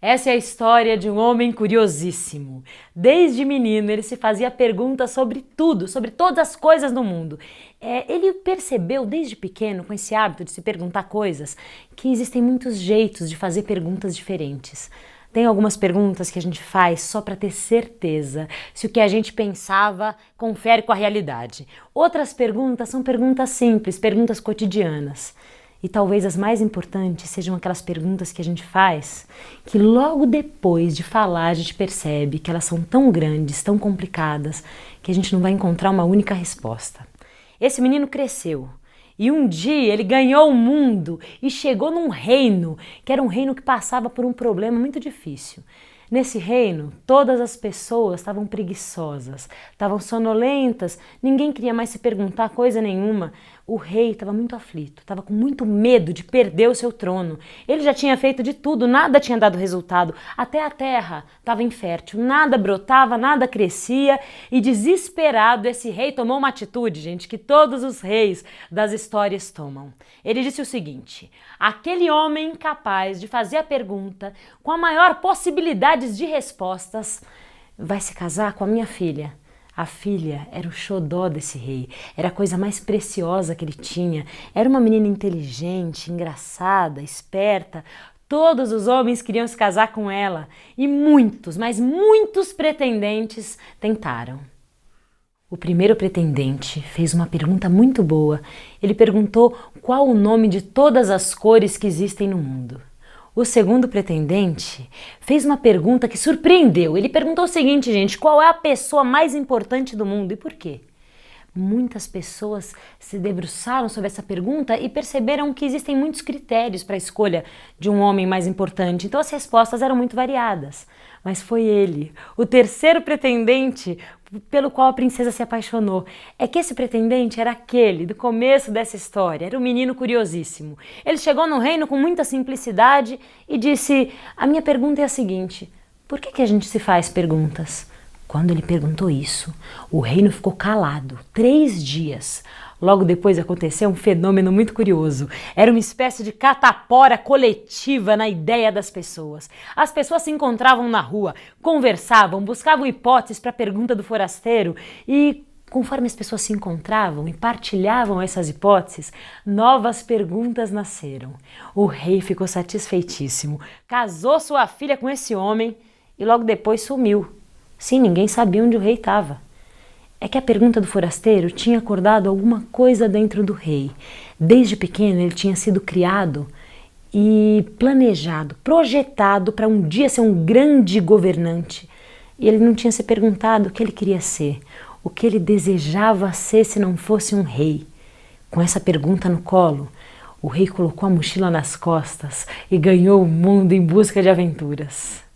Essa é a história de um homem curiosíssimo. Desde menino ele se fazia perguntas sobre tudo, sobre todas as coisas do mundo. Ele percebeu desde pequeno, com esse hábito de se perguntar coisas, que existem muitos jeitos de fazer perguntas diferentes. Tem algumas perguntas que a gente faz só para ter certeza se o que a gente pensava confere com a realidade. Outras perguntas são perguntas simples, perguntas cotidianas. E talvez as mais importantes sejam aquelas perguntas que a gente faz, que logo depois de falar a gente percebe que elas são tão grandes, tão complicadas, que a gente não vai encontrar uma única resposta. Esse menino cresceu e um dia ele ganhou o mundo e chegou num reino, que era um reino que passava por um problema muito difícil. Nesse reino, todas as pessoas estavam preguiçosas, estavam sonolentas, ninguém queria mais se perguntar coisa nenhuma. O rei estava muito aflito, estava com muito medo de perder o seu trono. Ele já tinha feito de tudo, nada tinha dado resultado. Até a terra estava infértil, nada brotava, nada crescia. E desesperado, esse rei tomou uma atitude, gente, que todos os reis das histórias tomam. Ele disse o seguinte: aquele homem capaz de fazer a pergunta com a maior possibilidade de respostas vai se casar com a minha filha. A filha era o xodó desse rei, era a coisa mais preciosa que ele tinha. Era uma menina inteligente, engraçada, esperta. Todos os homens queriam se casar com ela e muitos, mas muitos pretendentes tentaram. O primeiro pretendente fez uma pergunta muito boa. Ele perguntou qual o nome de todas as cores que existem no mundo. O segundo pretendente fez uma pergunta que surpreendeu. Ele perguntou o seguinte, gente: qual é a pessoa mais importante do mundo e por quê? Muitas pessoas se debruçaram sobre essa pergunta e perceberam que existem muitos critérios para a escolha de um homem mais importante. Então as respostas eram muito variadas. Mas foi ele, o terceiro pretendente pelo qual a princesa se apaixonou. É que esse pretendente era aquele do começo dessa história, era um menino curiosíssimo. Ele chegou no reino com muita simplicidade e disse: a minha pergunta é a seguinte, por que a gente se faz perguntas? Quando ele perguntou isso, o reino ficou calado 3 dias. Logo depois aconteceu um fenômeno muito curioso. Era uma espécie de catapora coletiva na ideia das pessoas. As pessoas se encontravam na rua, conversavam, buscavam hipóteses para a pergunta do forasteiro e, conforme as pessoas se encontravam e partilhavam essas hipóteses, novas perguntas nasceram. O rei ficou satisfeitíssimo, casou sua filha com esse homem e logo depois sumiu. Sim, ninguém sabia onde o rei estava. É que a pergunta do forasteiro tinha acordado alguma coisa dentro do rei. Desde pequeno ele tinha sido criado e planejado, projetado para um dia ser um grande governante. E ele não tinha se perguntado o que ele queria ser, o que ele desejava ser se não fosse um rei. Com essa pergunta no colo, o rei colocou a mochila nas costas e ganhou o mundo em busca de aventuras.